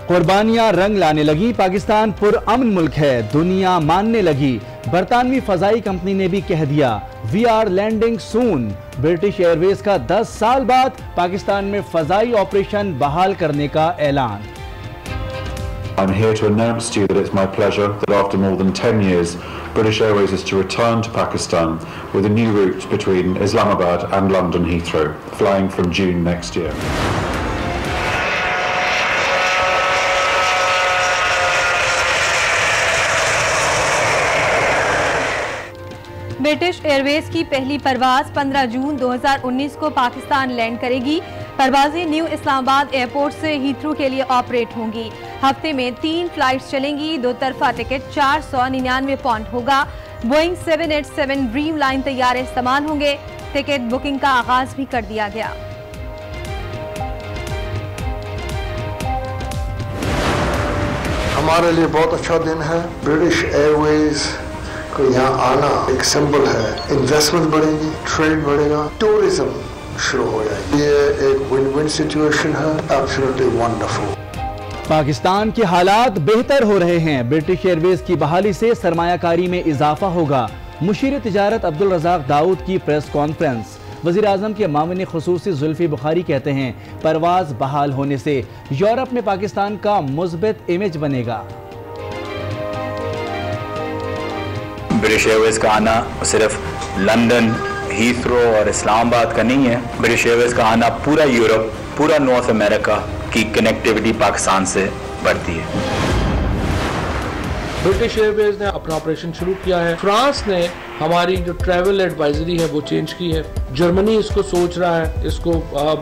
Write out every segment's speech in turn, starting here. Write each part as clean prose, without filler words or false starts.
कुर्बानियां रंग लाने लगी, पाकिस्तान पुरअमन मुल्क है, दुनिया मानने लगी। बरतानवी फजाई कंपनी ने भी कह दिया, we are landing soon. British Airways का 10 साल बाद पाकिस्तान में फजाई ऑपरेशन बहाल करने का ऐलान। I'm here to announce to you that it's my pleasure that after more than 10 years, British Airways is to return to Pakistan with a new route between Islamabad and London Heathrow, flying from June next year. British Airways की पहली परवाज 15 जून 2019 को Pakistan land करेगी। परवाजें new Islamabad airport से Heathrow के लिए operate होंगी। हफ्ते में 3 फ्लाइट्स चलेंगी। 2 तरफा टिकट 499 पाउंड होगा। बोइंग 787 ड्रीम लाइन तैयारे इस्तेमाल होंगे। टिकट बुकिंग का आगाज भी कर दिया गया। हमारे लिए बहुत अच्छा दिन है। ब्रिटिश एयरवेज को यहाँ आना एक सिंबल है। इन्वेस्टमेंट बढ़ेगी, ट्रेड बढ़ेगा, टूरिज्म शुरू हो जाएगी। ये एक विन विन सिचुएशन है। Absolutely wonderful. पाकिस्तान के हालात बेहतर हो रहे हैं। ब्रिटिश एयरवेज की बहाली से सरमायाकारी में इजाफा होगा। मुशीर तिजारत अब्दुल रज़ाक दाऊद की प्रेस कॉन्फ्रेंस। वज़ीर आज़म के मामले खुसूसी जुल्फी बुखारी कहते हैं, परवाज बहाल होने से यूरोप में पाकिस्तान का मुस्बित इमेज बनेगा। ब्रिटिश एयरवेज का आना सिर्फ लंदन, हीथ्रो और इस्लामाबाद का नहीं है। ब्रिटिश एयरवेज का आना पूरा यूरोप, पूरा नॉर्थ अमेरिका की कनेक्टिविटी पाकिस्तान से बढ़ती है। ब्रिटिश एयरवेज ने अपना ऑपरेशन शुरू किया है। फ्रांस ने हमारी जो ट्रैवल एडवाइजरी है वो चेंज की है। जर्मनी इसको सोच रहा है इसको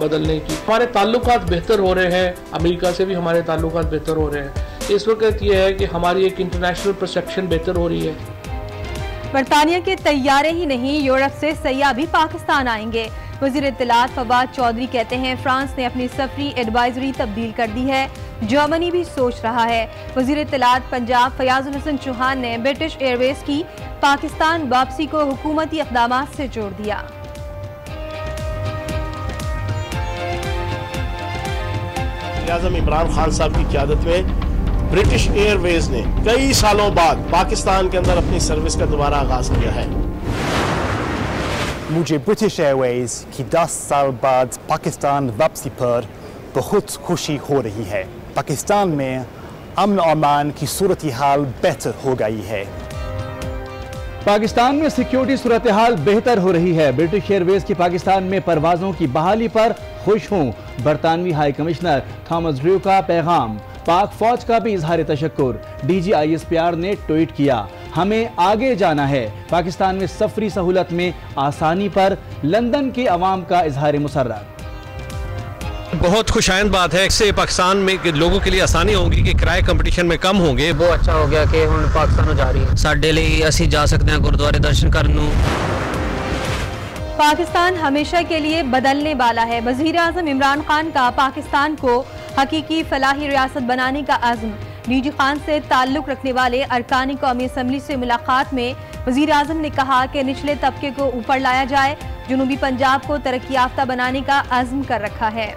बदलने की। हमारे ताल्लुकात बेहतर हो रहे हैं। अमेरिका से भी हमारे ताल्लुकात बेहतर हो रहे हैं। इस वक्त ये है कि हमारी एक इंटरनेशनल परसेप्शन बेहतर हो रही है। बरतानिया के तैयारे ही नहीं, यूरोप से सयाह भी पाकिस्तान आएंगे। वज़ीर इत्तलात फवाद चौधरी कहते हैं, फ्रांस ने अपनी सफरी एडवाइजरी तब्दील कर दी है। जर्मनी भी सोच रहा है। वज़ीर इत्तलात पंजाब फयाजुल हसन चौहान ने ब्रिटिश एयरवेज की पाकिस्तान वापसी को हुकूमती इक़दामात से जोड़ दिया। आज़म इमरान खान साहब की क़यादत में ब्रिटिश एयरवेज ने कई सालों बाद पाकिस्तान के अंदर अपनी सर्विस का दोबारा आगाज किया है। मुझे ब्रिटिश एयरवेज की 10 साल बाद पाकिस्तान वापसी पर बहुत खुशी हो रही है। पाकिस्तान में अमन और अमान की सूरत हाल बेहतर हो गई है। पाकिस्तान में सिक्योरिटी सूरत हाल बेहतर हो रही है। ब्रिटिश एयरवेज की पाकिस्तान में परवाजों की बहाली पर खुश हूँ। बरतानवी हाई कमिश्नर थॉमस ड्रू का पैगाम। पाक फौज का भी इजहार तशक्कुर। DGISPR ने ट्वीट किया, हमें आगे जाना है। पाकिस्तान में सफरी सहूलत में आसानी पर लंदन के अवाम का इजहार मुसर्रत। बहुत खुशाइंद बात है। इससे पाकिस्तान में लोगों के लिए आसानी होगी कि किराए कंपटीशन में कम होंगे। बहुत अच्छा हो गया कि हम पाकिस्तान जा रही है। साडे लिए असी जा सकते हैं गुरुद्वारे दर्शन करने। पाकिस्तान हमेशा के लिए बदलने वाला है। वज़ीर आज़म इमरान खान का पाकिस्तान को हकीकी फलाही रियासत बनाने का अज़्म। DG खान से ताल्लुक़ रखने वाले अरकान कौमी असम्बली से मुलाकात में वज़ीर आज़म ने कहा कि निचले तबके को ऊपर लाया जाए। जनूबी पंजाब को तरक्की याफ्ता बनाने का अज़्म कर रखा है।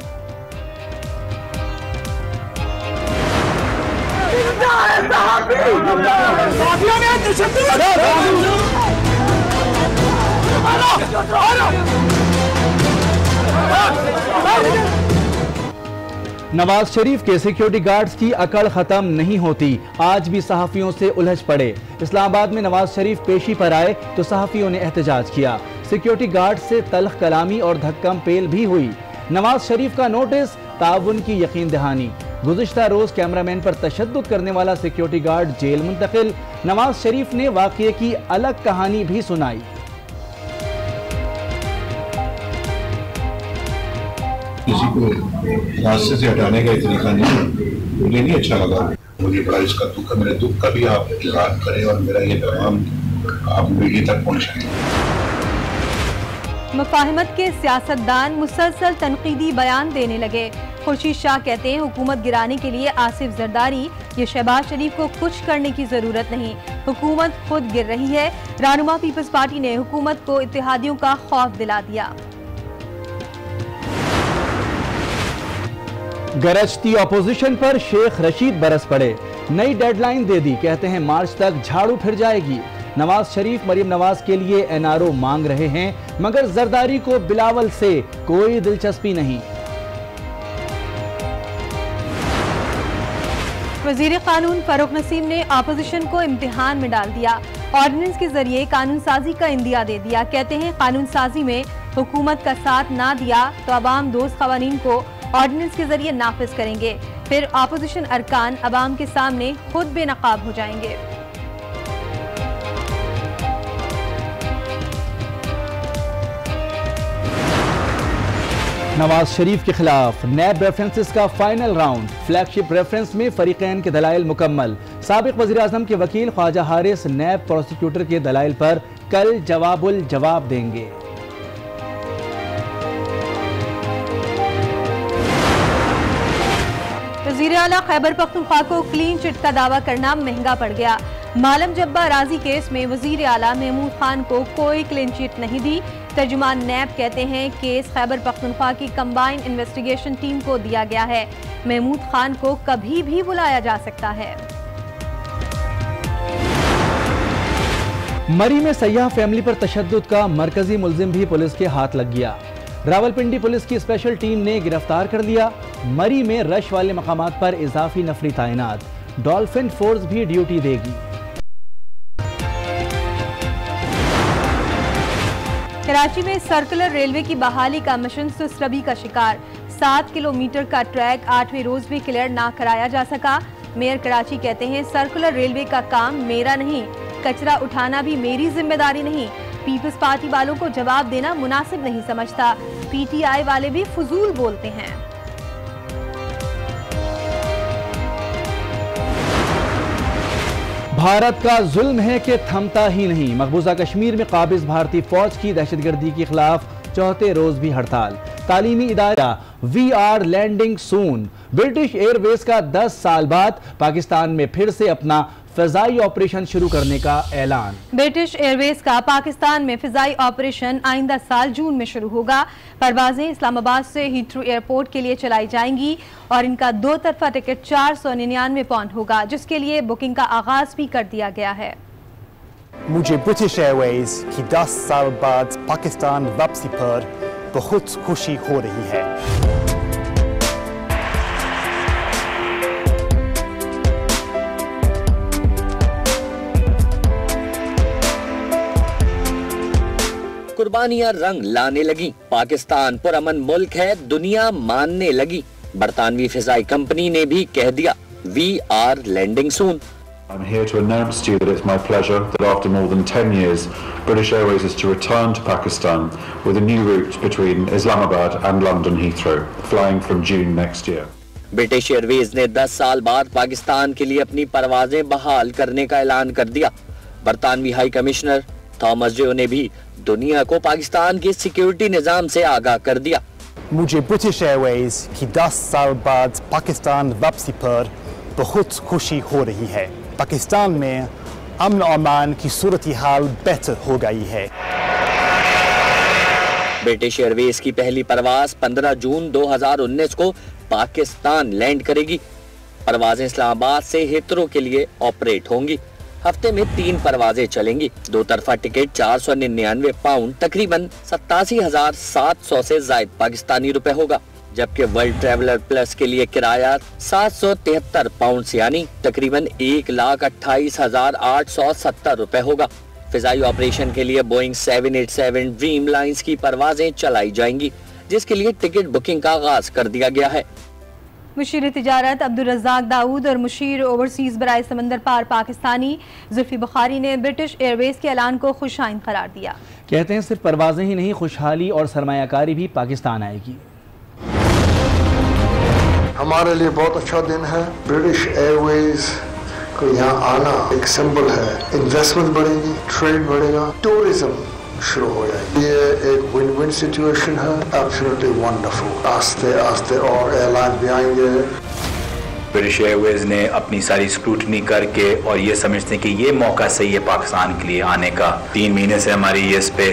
नवाज शरीफ के सिक्योरिटी गार्ड्स की अकड़ खत्म नहीं होती। आज भी सहाफियों से उलझ पड़े। इस्लामाबाद में नवाज शरीफ पेशी पर आए तो सहाफियों ने एहतजाज किया। सिक्योरिटी गार्ड से तल्ख कलामी और धक्कम पेल भी हुई। नवाज शरीफ का नोटिस, ताउन की यकीन दहानी। गुज़िश्ता रोज कैमरामैन पर तशद्दुद करने वाला सिक्योरिटी गार्ड जेल मुंतकिल। नवाज शरीफ ने वाक़ये की अलग कहानी भी सुनाई। किसी को रास्ते से हटाने का तरीका नहीं, मुझे नहीं अच्छा लगा। मुझे बड़ा इसका दुख है। मेरे दुख का भी आप इज़हार करें और मेरा ये पैगाम आप मीडिया तक पहुँचाएं। मुफाहिमत के सियासतदान मुसलसल तनकीदी बयान देने लगे। खुर्शीद शाह कहते हैं, हुकूमत गिराने के लिए आसिफ जरदारी या शहबाज शरीफ को कुछ करने की जरूरत नहीं, हुकूमत खुद गिर रही है। रहनुमा पीपल्स पार्टी ने हुकूमत को इत्तेहादियों का खौफ दिला दिया। गरजती अपोजिशन पर शेख रशीद बरस पड़े, नई डेडलाइन दे दी, कहते हैं मार्च तक झाड़ू फिर जाएगी। नवाज शरीफ मरियम नवाज के लिए एनआरओ मांग रहे हैं, मगर जरदारी को बिलावल से कोई दिलचस्पी नहीं। वजीर कानून फारूक नसीम ने अपोजिशन को इम्तिहान में डाल दिया, ऑर्डिनेंस के जरिए कानून साजी का इंदिया दे दिया। कहते हैं कानून साजी में हुकूमत का साथ ना दिया तो अवाम दोस्त कवानीन को ऑर्डिनेंस के जरिए नाफिज करेंगे, फिर अपोजिशन अरकान अवाम के सामने खुद बेनकाब हो जाएंगे। नवाज शरीफ के खिलाफ नैब रेफरेंसेस का फाइनल राउंड, फ्लैगशिप रेफरेंस में फरीकैन के दलाइल मुकम्मल। साबिक वज़ीर आज़म के वकील ख्वाजा हारिस नैब प्रोसिक्यूटर के दलाइल पर कल जवाबुल जवाब देंगे। वज़ीर आला खैबर पख्तूनख्वा को क्लीन चिट का दावा करना महंगा पड़ गया। मालम जब्बा राजी केस में वज़ीर आला महमूद खान को कोई क्लीन चिट नहीं दी। तर्जुमान नैब कहते हैं केस खैबर पख्तूनख्वा की कंबाइंड इन्वेस्टिगेशन टीम को दिया गया है, महमूद खान को कभी भी बुलाया जा सकता है। मरी में सयाह फैमिली पर तशद्दुद का मरकजी मुलजिम भी पुलिस के हाथ लग गया। रावलपिंडी पुलिस की स्पेशल टीम ने गिरफ्तार कर लिया। मरी में रश वाले मकामात पर इजाफी नफरी तैनात, डॉल्फिन फोर्स भी ड्यूटी देगी। कराची में सर्कुलर रेलवे की बहाली का मिशन सुस्तरबी का शिकार, 7 किलोमीटर का ट्रैक 8वें रोज भी क्लियर ना कराया जा सका। मेयर कराची कहते हैं सर्कुलर रेलवे का काम मेरा नहीं, कचरा उठाना भी मेरी जिम्मेदारी नहीं। पीपल्स पार्टी वालों को जवाब देना मुनासिब नहीं समझता, पीटीआई वाले भी फजूल बोलते हैं। भारत का जुल्म है कि थमता ही नहीं। मकबूजा कश्मीर में काबिज भारतीय फौज की दहशतगर्दी के खिलाफ चौथे रोज भी हड़ताल। तालीमी इदारा we are landing soon. British Airways का 10 साल बाद पाकिस्तान में फिर से अपना फिजाई ऑपरेशन शुरू करने का ऐलान। ब्रिटिश एयरवेज का पाकिस्तान में फिजाई ऑपरेशन आइंदा साल जून में शुरू होगा। परवाजें इस्लामाबाद से हीथ्रो एयरपोर्ट के लिए चलाई जाएंगी और इनका 2 तरफा टिकट 499 पाउंड होगा, जिसके लिए बुकिंग का आगाज भी कर दिया गया है। मुझे ब्रिटिश एयरवेज की 10 साल बाद पाकिस्तान वापसी पर बहुत खुशी हो रही है। कुर्बानियां रंग लाने लगी, पाकिस्तान पुरअमन मुल्क है, दुनिया मानने लगी। बरतानवी फिजाई कंपनी ने भी कह दिया we are landing soon. I'm here to announce to you that it's my pleasure that after more than 10 years, British Airways is to return to Pakistan with a new route between Islamabad and London Heathrow, flying from June next year. British Airways ने 10 साल बाद पाकिस्तान के लिए अपनी परवाजें बहाल करने का ऐलान कर दिया। बरतानवी हाई कमिश्नर थॉमस जे ने भी दुनिया को पाकिस्तान के सिक्योरिटी निजाम से आगाह कर दिया। मुझे ब्रिटिश एयरवेज की 10 साल बाद पाकिस्तान वापसी पर बहुत खुशी हो रही है। पाकिस्तान में अमन और अमान की सूरत हाल बेहतर हो गई है। ब्रिटिश एयरवेज की पहली परवाज 15 जून 2019 को पाकिस्तान लैंड करेगी। परवाजें इस्लामाबाद से हीथ्रो के लिए ऑपरेट होंगी। हफ्ते में 3 परवाजें चलेंगी। 2 तरफा टिकट 499 पाउंड तकरीबन 87,700 से ज्यादा पाकिस्तानी रुपए होगा, जबकि वर्ल्ड ट्रैवलर प्लस के लिए किराया 773 पाउंड यानी तकरीबन 1,28,870 रुपए होगा। फिजाई ऑपरेशन के लिए बोइंग 787 ड्रीम लाइंस की परवाजें चलाई जाएंगी, जिसके लिए टिकट बुकिंग का आगाज कर दिया गया है। मुशीर तिजारत अब्दुल रज़ाक दाऊद और मुशीर ओवरसीज बराए समंदर पार पाकिस्तानी जुल्फी बुखारी ने ब्रिटिश एयरवेज के ऐलान को खुशाइन करार दिया। कहते हैं सिर्फ परवाजें ही नहीं, खुशहाली और सरमायाकारी भी पाकिस्तान आएगी। हमारे लिए बहुत अच्छा दिन है। ब्रिटिश एयरवेज को यहाँ आना एक सिंबल है। इन्वेस्टमेंट बढ़ेगी, ट्रेड बढ़ेगा, टूरिज्म शुरू हो जाएगी। ये एक विन विन सिचुएशन है, एब्सोल्युटली वंडरफुल। आस्ते आस्ते और एयरलाइन भी आएंगे। ब्रिटिश एयरवेज ने अपनी सारी स्क्रूटनी करके और ये समझते हैं कि ये मौका सही है पाकिस्तान के लिए आने का। 3 महीने से हमारी इस पे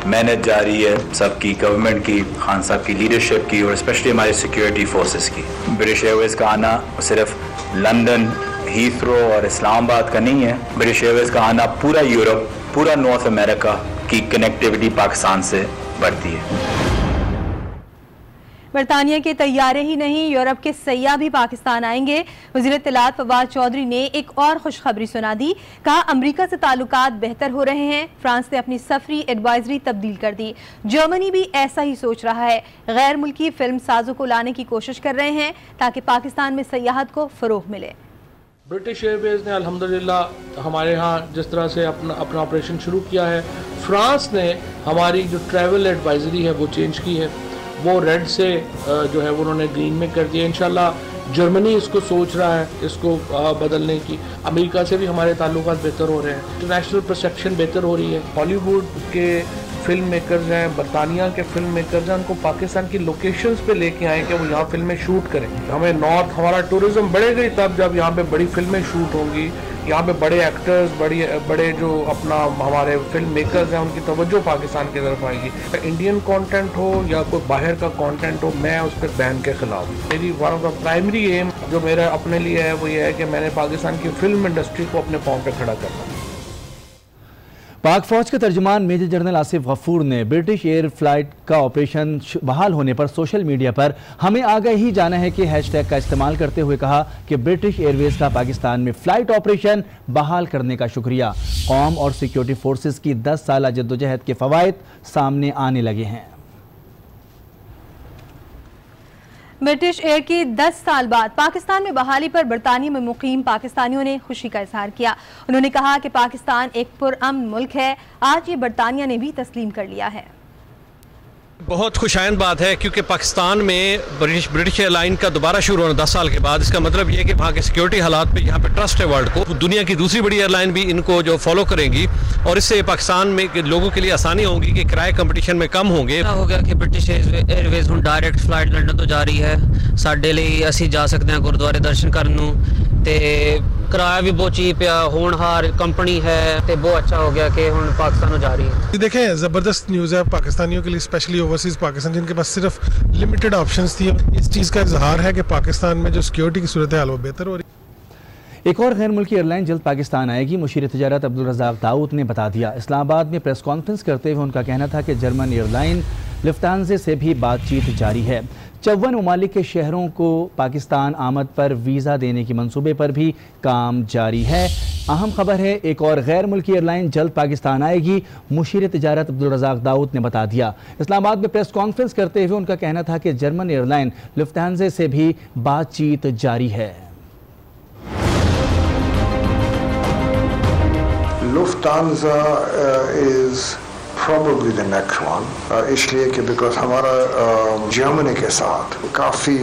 मेहनत जारी है सबकी, गवर्नमेंट की, खान साहब की लीडरशिप की और स्पेशली हमारे सिक्योरिटी फोर्सेस की। ब्रिटिश एयरवेज का आना सिर्फ लंदन, हीथ्रो और इस्लामाबाद का नहीं है। ब्रिटिश एयरवेज का आना पूरा यूरोप, पूरा नॉर्थ अमेरिका की कनेक्टिविटी पाकिस्तान से बढ़ती है। बरतानिया के तैयारे ही नहीं, यूरोप के सयाह भी पाकिस्तान आएंगे। वज़ीर इत्तलात फवाद चौधरी ने एक और खुशखबरी सुना दी। कहा अमेरिका से ताल्लुकात बेहतर हो रहे हैं। फ्रांस ने अपनी सफरी एडवाइजरी तब्दील कर दी। जर्मनी भी ऐसा ही सोच रहा है। गैर मुल्की फिल्म साजों को लाने की कोशिश कर रहे हैं ताकि पाकिस्तान में सयाहत को फ़रोग़ मिले। ब्रिटिश एयरवेज ने अल्हम्दुलिल्लाह हमारे यहाँ जिस तरह से अपना ऑपरेशन शुरू किया है, फ्रांस ने हमारी जो ट्रैवल एडवाइजरी है वो चेंज की है, वो रेड से जो है वो उन्होंने ग्रीन में कर दिया। इंशाल्लाह जर्मनी इसको सोच रहा है इसको बदलने की। अमेरिका से भी हमारे ताल्लुकात बेहतर हो रहे हैं, इंटरनेशनल परसेप्शन बेहतर हो रही है। हॉलीवुड के फिल्म मेकर्स हैं, बरतानिया के फिल्म मेकर्स हैं, उनको पाकिस्तान की लोकेशंस पे लेके आए कि वो यहाँ फिल्में शूट करें। हमें नॉर्थ, हमारा टूरिज्म बढ़ेगा तब जब यहाँ पे बड़ी फिल्में शूट होंगी, यहाँ पे बड़े एक्टर्स, बड़े जो अपना हमारे फिल्म मेकर्स हैं उनकी तवज्जो पाकिस्तान की तरफ आएगी। इंडियन कंटेंट हो या कोई बाहर का कंटेंट हो, मैं उस पर बैन के खिलाफ हूँ। मेरी one of the primary aim जो मेरा अपने लिए है वो ये है कि मैंने पाकिस्तान की फिल्म इंडस्ट्री को अपने पाँव पे खड़ा करना। पाक फौज के तर्जुमान मेजर जनरल आसिफ गफूर ने ब्रिटिश एयर फ्लाइट का ऑपरेशन बहाल होने पर सोशल मीडिया पर हमें आगे ही जाना है कि हैशटैग का इस्तेमाल करते हुए कहा कि ब्रिटिश एयरवेज का पाकिस्तान में फ्लाइट ऑपरेशन बहाल करने का शुक्रिया। कौम और सिक्योरिटी फोर्सेस की 10 साल जद्दोजहद के फवायद सामने आने लगे हैं। ब्रिटिश एयर की 10 साल बाद पाकिस्तान में बहाली पर बरतानिया में मुकीम पाकिस्तानियों ने खुशी का इजहार किया। उन्होंने कहा कि पाकिस्तान एक पुरअमन मुल्क है। आज ये बरतानिया ने भी तस्लीम कर लिया है। बहुत खुशाइंद बात है क्योंकि पाकिस्तान में ब्रिटिश एयरलाइन का दोबारा शुरू होना 10 साल के बाद, इसका मतलब ये है कि वहाँ के सिक्योरिटी हालात पे यहाँ पे ट्रस्ट है वर्ल्ड को। दुनिया की दूसरी बड़ी एयरलाइन भी इनको जो फॉलो करेंगी और इससे पाकिस्तान में लोगों के लिए आसानी होगी कि किराए कंपटीशन में कम होंगे। हो गया कि ब्रिटिश एयरवेज हूँ डायरेक्ट फ्लाइट लंडन तो जा रही है। साडे लिए असी जा सकते हैं गुरुद्वारे दर्शन करने, ते किराया भी बहुत चीप है, होनहार कंपनी है, ते बहुत अच्छा हो गया कि हुण पाकिस्तान जा रही है। देखें ज़बरदस्त न्यूज़ है पाकिस्तानियों के लिए, स्पेशली ओवरसीज़ पाकिस्तान जिनके पास सिर्फ लिमिटेड ऑप्शंस थी। इस चीज़ का इजहार है कि पाकिस्तान में जो सिक्योरिटी की सूरत हाल वो बेहतर हो रही है। एक और गैर मुल्की एयरलाइन जल्द पाकिस्तान आएगी। मुशीर तिजारत अब्दुल रज़ाक दाऊद ने बता दिया। इस्लामाबाद में प्रेस कॉन्फ्रेंस करते हुए उनका कहना था कि जर्मन एयरलाइन लुफ्तांज़ा से भी बातचीत जारी है। 54 ममालिक के शहरों को पाकिस्तान आमद पर वीज़ा देने की मंसूबे पर भी काम जारी है। अहम खबर है, एक और गैर मुल्की एयरलाइन जल्द पाकिस्तान आएगी। मुशीर तिजारत अब्दुल रज़ाक दाऊद ने बता दिया। इस्लामाबाद में प्रेस कॉन्फ्रेंस करते हुए उनका कहना था कि जर्मन एयरलाइन लुफ्तांज़ा से भी बातचीत जारी है। Lufthansa is probably the next one, इसलिए कि बिकॉज हमारा जर्मनी के साथ काफ़ी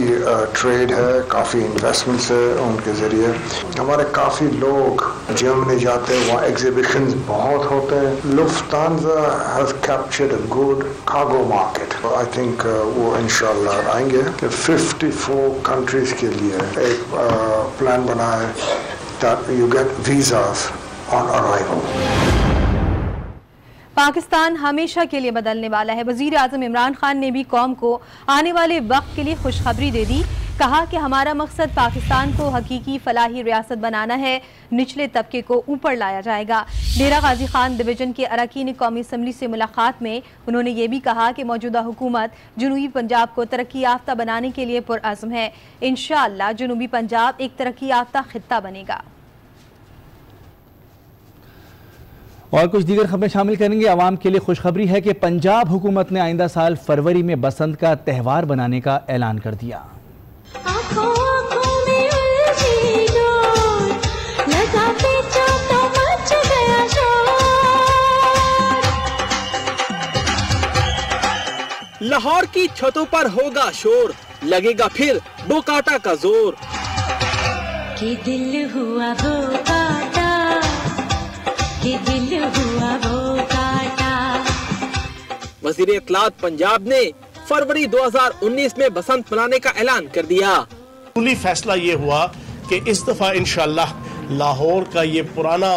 ट्रेड है, काफ़ी इन्वेस्टमेंट्स है उनके ज़रिए। हमारे काफ़ी लोग जर्मनी जाते हैं, वहाँ एग्जीबिशंस बहुत होते हैं। Lufthansa has captured a good cargo market. I think वो इंशाल्लाह आएंगे कि 54 कंट्रीज़ के लिए एक प्लान बना है that you get visas on arrival. Pakistan हमेशा के लिए बदलने वाला है। वज़ीर आज़म इमरान खान ने भी कौम को आने वाले वक्त के लिए खुशखबरी दे दी। कहा कि हमारा मकसद पाकिस्तान को हकीकी फलाही रियासत बनाना है, निचले तबके को ऊपर लाया जाएगा। डेरा गाजी खान डिवीजन के अरकान कौमी असम्बली से मुलाकात में उन्होंने ये भी कहा कि मौजूदा हुकूमत जनूबी पंजाब को तरक्की याफ्ता बनाने के लिए पुरअज़्म है। इंशाअल्लाह जनूबी पंजाब एक तरक्की याफ्ता खित्ता बनेगा। और कुछ दीगर खबरें शामिल करेंगे। आवाम के लिए खुशखबरी है कि पंजाब हुकूमत ने आइंदा साल फरवरी में बसंत का त्यौहार बनाने का ऐलान कर दिया। लाहौर की छतों पर होगा शोर, लगेगा फिर बोकाटा का जोर। कि दिल हुआ बोकाटा, कि दिल हुआ बोकाटा। वज़ीर इत्तलात पंजाब ने फरवरी 2019 में बसंत मनाने का ऐलान कर दिया। कुली फैसला ये हुआ कि इस दफा इंशाअल्लाह लाहौर का ये पुराना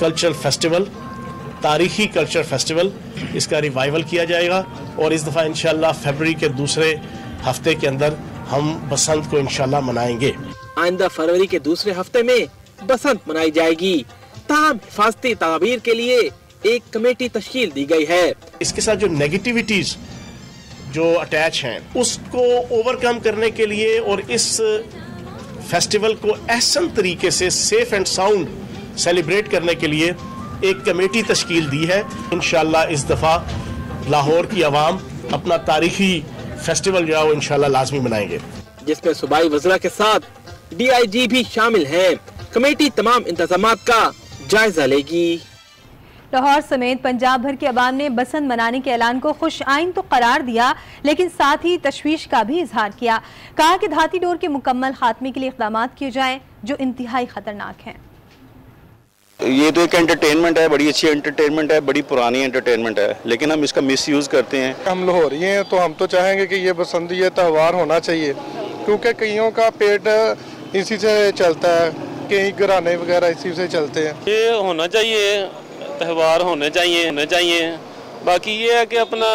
कल्चरल फेस्टिवल तारीखी कल्चर फेस्टिवल, इसका रिवाइवल किया जाएगा और इस दफ़ा इंशाल्लाह फरवरी के दूसरे हफ्ते के अंदर हम बसंत को इंशाल्लाह मनाएंगे। आइंदा फरवरी के दूसरे हफ्ते में बसंत मनाई जाएगी। ताहम हिफाजती तदाबीर के लिए एक कमेटी तश्कील दी गई है। इसके साथ जो नेगेटिविटीज जो अटैच हैं उसको ओवरकम करने के लिए और इस फेस्टिवल को एहसन तरीके से सेफ एंड साउंड सेलिब्रेट करने के लिए एक कमेटी तश्कील दी है। इंशाल्लाह इस दफ़ा लाहौर की आवाम अपना तारीखी फेस्टिवल जो है वो इंशाल्लाह लाजमी मनाएंगे, जिसमें सूबाई वज़रा के साथ DIG भी शामिल हैं। कमेटी तमाम इंतजामात का जायजा लेगी। लाहौर समेत पंजाब भर के अवाम ने बसंत मनाने के ऐलान को खुश आइन तो करार दिया, लेकिन साथ ही तशवीश का भी इजहार किया। कहा कि धाती डोर के मुकम्मल खात्मे के लिए इक़दाम किए जाएं जो इंतहाई खतरनाक हैं। ये तो एक एंटरटेनमेंट है, बड़ी अच्छी एंटरटेनमेंट है, बड़ी पुरानी एंटरटेनमेंट है, लेकिन हम इसका मिसयूज़ करते हैं। हम लाहौरी हैं तो हम तो चाहेंगे कि ये बसंत ये त्यौहार होना चाहिए, क्योंकि कईयों का पेट इसी से चलता है, कई घराने वगैरह इसी से चलते हैं। ये होना चाहिए, त्यौहार होने चाहिए। बाकी ये है कि अपना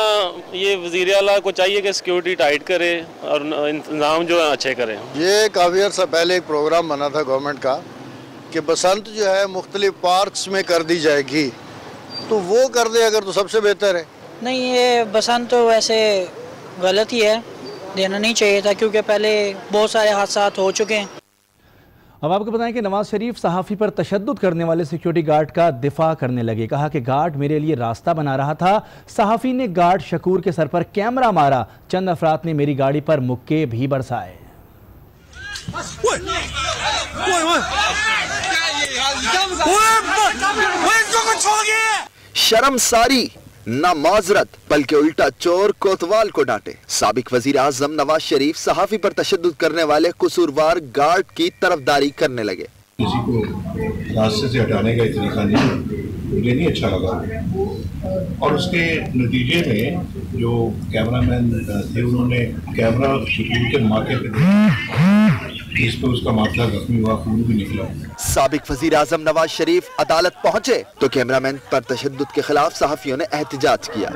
ये वज़ीर आला को चाहिए कि सिक्योरिटी टाइट करे और इंतज़ाम जो है अच्छे करें। ये काफ़ी अर्सा पहले एक प्रोग्राम बना था गवर्नमेंट का कि बसंत जो है मुख्तलिफ पार्क्स में कर दी जाएगी, तो वो कर दे अगर तो सबसे बेहतर है। नहीं, ये बसंत तो वैसे गलत ही है, देना नहीं चाहिए था, क्योंकि पहले बहुत सारे हादसा हो चुके हैं। अब आपको बताएं कि नवाज शरीफ सहाफ़ी पर तशद्दुद करने वाले सिक्योरिटी गार्ड का दिफा करने लगे। कहा कि गार्ड मेरे लिए रास्ता बना रहा था। सहाफ़ी ने गार्ड शकूर के सर पर कैमरा मारा। चंद अफराद ने मेरी गाड़ी पर मुक्के भी बरसाए। शर्मसारी, ना माजरत, बल्कि उल्टा चोर कोतवाल को डांटे। साबिक वजीर आजम नवाज शरीफ सहाफी पर तशद्दुद करने वाले कसूरवार गार्ड की तरफदारी करने लगे। किसी को रास्ते से हटाने का तरीका नहीं, मुझे नहीं अच्छा लगा, और उसके नतीजे में जो कैमरामैन थे उन्होंने कैमरा शकूर के मौके पे इस पर उसका मामला जख्मी हुआ, खून भी निकला। साबिक वजीर आजम नवाज शरीफ अदालत पहुंचे तो कैमरामैन पर तशद्दुद के खिलाफ सहाफियों ने एहतजाज किया।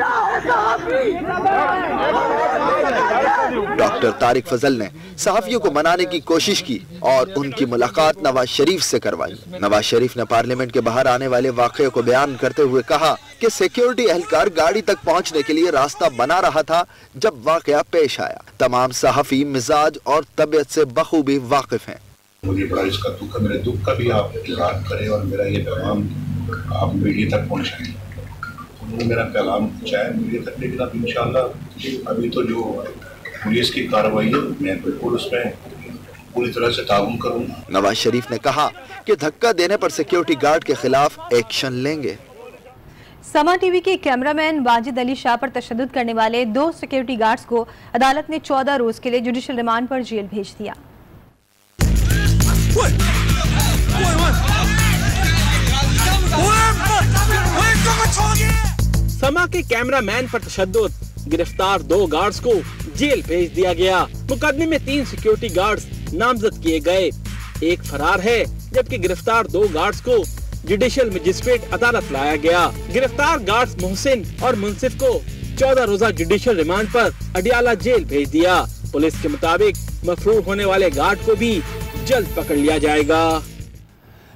डॉक्टर तारिक फजल ने सहाफियों को मनाने की कोशिश की और उनकी मुलाकात नवाज शरीफ से करवाई। नवाज शरीफ ने पार्लियामेंट के बाहर आने वाले वाक़े को बयान करते हुए कहा कि सिक्योरिटी एहलकार गाड़ी तक पहुंचने के लिए रास्ता बना रहा था जब वाक़या पेश आया। तमाम सहाफी मिजाज और तबीयत से बखूबी वाकिफ हैं। मुझे बड़ा इसका दुख है, मेरे दुख का भी आप इजहार करें और मेरा ये पैगाम आप मीडिया तक पहुँचाएं। उन्होंने मेरा पैगाम पहुँचाया मीडिया तक, लेकिन अब इंशाल्लाह अभी तो जो पुलिस की कार्रवाई है मैं बिल्कुल उसमें पूरी तरह से ताउन करूँगा। नवाज शरीफ ने कहा कि धक्का देने पर सिक्योरिटी गार्ड के खिलाफ एक्शन लेंगे। समा टीवी के कैमरामैन वाजिद अली शाह पर तशद्दुद करने वाले 2 सिक्योरिटी गार्ड्स को अदालत ने 14 रोज के लिए जुडिशल रिमांड पर जेल भेज दिया। समा के कैमरामैन पर तशद्दुद, गिरफ्तार 2 गार्ड्स को जेल भेज दिया गया। मुकदमे में 3 सिक्योरिटी गार्ड्स नामजद किए गए, एक फरार है, जबकि गिरफ्तार 2 गार्ड्स को जुडिशल मजिस्ट्रेट अदालत लाया गया। गिरफ्तार गार्ड्स मोहसिन और मुंसिफ को 14 रोजा जुडिशल रिमांड पर अडियाला जेल भेज दिया। पुलिस के मुताबिक मफरूर होने वाले गार्ड को भी जल्द पकड़ लिया जाएगा।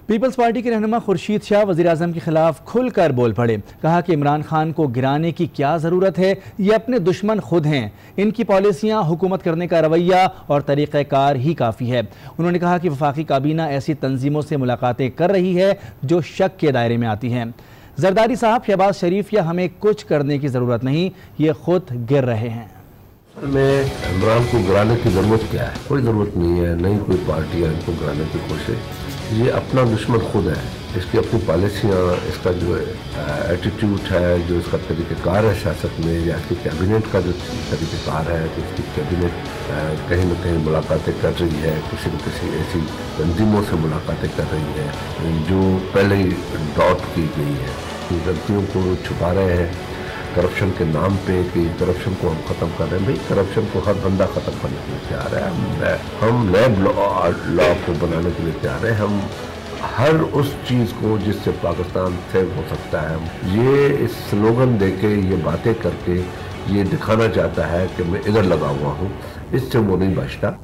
पीपल्स पार्टी के रहनुमा खुर्शीद शाह वज़ीर आज़म के खिलाफ खुलकर बोल पड़े। कहा कि इमरान खान को गिराने की क्या ज़रूरत है, ये अपने दुश्मन खुद हैं। इनकी पॉलिसियाँ, हुकूमत करने का रवैया और तरीक़ाकार ही काफ़ी है। उन्होंने कहा कि वफाकी काबीना ऐसी तंजीमों से मुलाकातें कर रही है जो शक के दायरे में आती हैं। जरदारी साहब, शहबाज शरीफ या हमें कुछ करने की ज़रूरत नहीं, ये खुद गिर रहे हैं। में इमरान को गिराने की ज़रूरत क्या है? कोई ज़रूरत नहीं है, नहीं कोई पार्टी है इनको गिराने की कोशिश। ये अपना दुश्मन खुद है। इसकी अपनी पॉलिसियाँ, इसका जो एटीट्यूड है, जो इसका तरीक़ेकार है सियासत में, या इसकी कैबिनेट का जो तरीक़ेकार है, तो इसकी कैबिनेट कहीं न कहीं मुलाकातें कर रही है, किसी न किसी ऐसी तंजीमों से मुलाकातें कर रही है जो पहले ही डॉट की गई है। इन गलतियों को छुपा रहे हैं करप्शन के नाम पे कि करप्शन को हम ख़त्म कर रहे हैं। भाई करप्शन को हर बंदा ख़त्म करने के लिए तैयार है। हम नए लॉ को बनाने के लिए तैयार है। हम हर उस चीज़ को जिससे पाकिस्तान सेव हो सकता है, ये इस स्लोगन देके, ये बातें करके ये दिखाना चाहता है कि मैं इधर लगा हुआ हूँ, इससे वो नहीं बचता।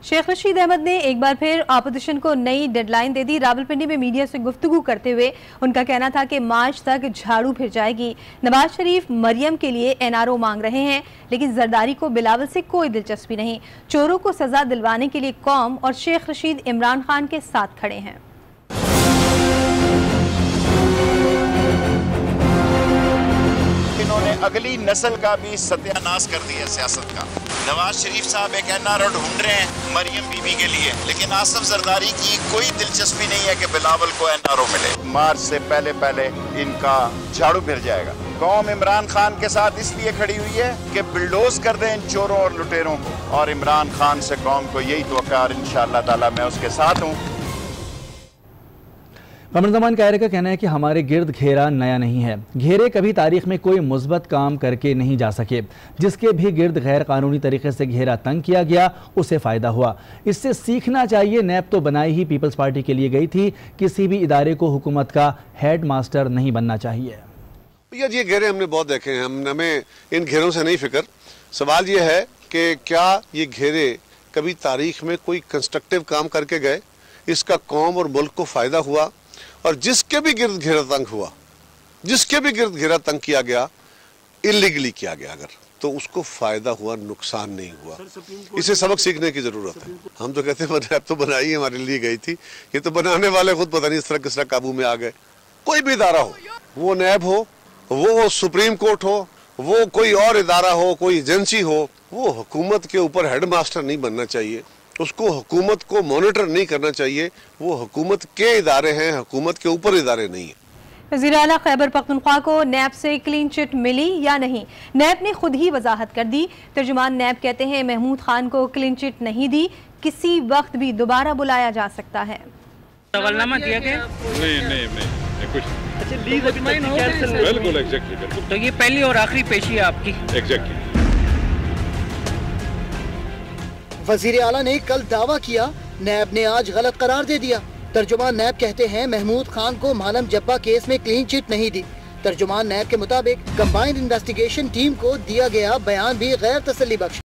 शेख रशीद अहमद ने एक बार फिर अपोजिशन को नई डेडलाइन दे दी। रावलपिंडी में मीडिया से गुफ्तगू करते हुए उनका कहना था कि मार्च तक झाड़ू फिर जाएगी। नवाज शरीफ मरियम के लिए एनआरओ मांग रहे हैं, लेकिन जरदारी को बिलावल से कोई दिलचस्पी नहीं। चोरों को सजा दिलवाने के लिए कौम और शेख रशीद इमरान खान के साथ खड़े हैं। इन्होंने अगली नस्ल का भी सत्यानाश कर दिया सियासत का। नवाज शरीफ साहब एक एनआरओ ढूंढ रहे हैं मरियम बीबी के लिए, लेकिन आसिफ जरदारी की कोई दिलचस्पी नहीं है कि बिलावल को एनआरओ मिले। मार्च से पहले पहले इनका झाड़ू फिर जाएगा। कौम इमरान खान के साथ इसलिए खड़ी हुई है कि बिल्डोज कर दें इन चोरों और लुटेरों को, और इमरान खान से कौम को यही तवक्का, और इंशाअल्लाह ताला मैं उसके साथ हूँ। कमर ज़मान कायरे का कहना है कि हमारे गिर्द घेरा नया नहीं है। घेरे कभी तारीख में कोई मुस्बत काम करके नहीं जा सके। जिसके भी गिर्द गैर कानूनी तरीके से घेरा तंग किया गया, उसे फ़ायदा हुआ। इससे सीखना चाहिए। नैब तो बनाई ही पीपल्स पार्टी के लिए गई थी। किसी भी इदारे को हुकूमत का हेड मास्टर नहीं बनना चाहिए। भैया ये घेरे हमने बहुत देखे हैं, हमें इन घेरों से नहीं फिक्र। सवाल ये है कि क्या ये घेरे कभी तारीख में कोई कंस्ट्रक्टिव काम करके गए, इसका कौम और मुल्क को फ़ायदा हुआ? और जिसके भी गिर्द घेरा तंग हुआ, जिसके भी गिर्द घेरा तंग किया गया, इलीगली किया गया अगर, तो उसको फायदा हुआ, नुकसान नहीं हुआ। इसे सबक सीखने की जरूरत है। हम तो कहते हैं नैब तो बनाई हमारे लिए गई थी, ये तो बनाने वाले खुद पता नहीं इस तरह किस तरह काबू में आ गए। कोई भी इदारा हो, वो नैब हो, वो सुप्रीम कोर्ट हो, वो कोई और इदारा हो, कोई एजेंसी हो, वो हुकूमत के ऊपर हेड मास्टर नहीं बनना चाहिए। उसको हुकूमत को मॉनिटर नहीं करना चाहिए। वो हुकूमत के इदारे हैं, हुकूमत के ऊपर इदारे नहीं है। वज़ीर आला खैबर पख्तूनख्वा को नैब से क्लीन चिट मिली या नहीं, नैब ने खुद ही वजाहत कर दी। तर्जुमान नैब कहते हैं महमूद खान को क्लीन चिट नहीं दी, किसी वक्त भी दोबारा बुलाया जा सकता है। सवालनामा दिया गया? नहीं कुछ। अच्छा, बिल्कुल एग्जैक्टली। तो ये पहली और आखिरी पेशी है आपकी? एग्जैक्टली। वज़ीर आला ने कल दावा किया, नैब ने आज गलत करार दे दिया। तर्जुमान नैब कहते हैं महमूद खान को मालम जब्बा केस में क्लीन चिट नहीं दी। तर्जुमान नैब के मुताबिक कंबाइंड इन्वेस्टिगेशन टीम को दिया गया बयान भी गैर तसल्ली बख्श।